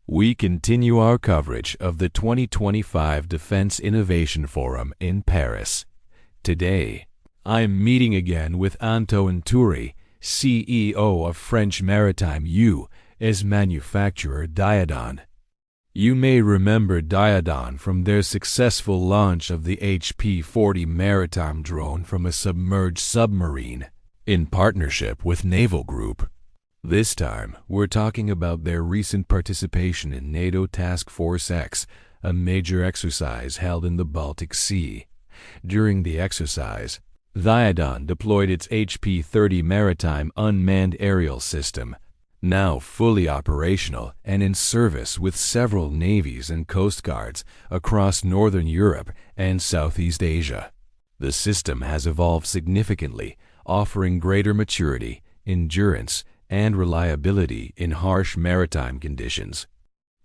We continue our coverage of the 2025 Defense Innovation Forum in Paris. Today, I'm meeting again with Antoine Tournet, CEO of French Maritime UAS manufacturer Diodon. You may remember Diodon from their successful launch of the HP30 maritime drone from a submerged submarine in partnership with Naval Group. This time, we're talking about their recent participation in NATO Task Force X, a major exercise held in the Baltic Sea. During the exercise, Diodon deployed its HP30 maritime unmanned aerial system, now fully operational and in service with several navies and coast guards across Northern Europe and Southeast Asia. The system has evolved significantly, offering greater maturity, endurance, and reliability in harsh maritime conditions.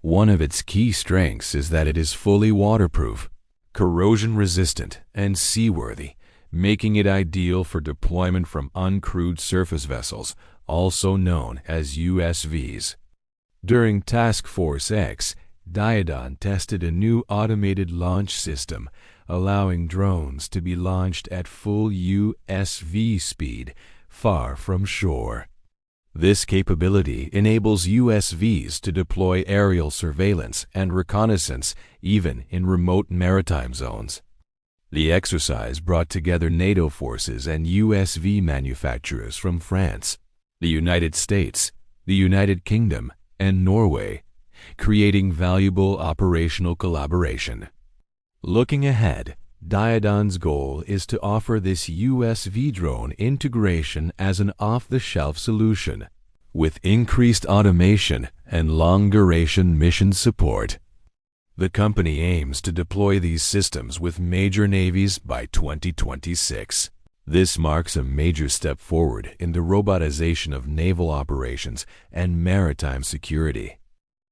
One of its key strengths is that it is fully waterproof, corrosion-resistant, and seaworthy, making it ideal for deployment from uncrewed surface vessels, also known as USVs. During Task Force X, Diodon tested a new automated launch system, allowing drones to be launched at full USV speed, far from shore. This capability enables USVs to deploy aerial surveillance and reconnaissance even in remote maritime zones. The exercise brought together NATO forces and USV manufacturers from France, the United States, the United Kingdom, and Norway, creating valuable operational collaboration. Looking ahead, Diodon's goal is to offer this USV drone integration as an off-the-shelf solution, with increased automation and long-duration mission support. The company aims to deploy these systems with major navies by 2026. This marks a major step forward in the robotization of naval operations and maritime security.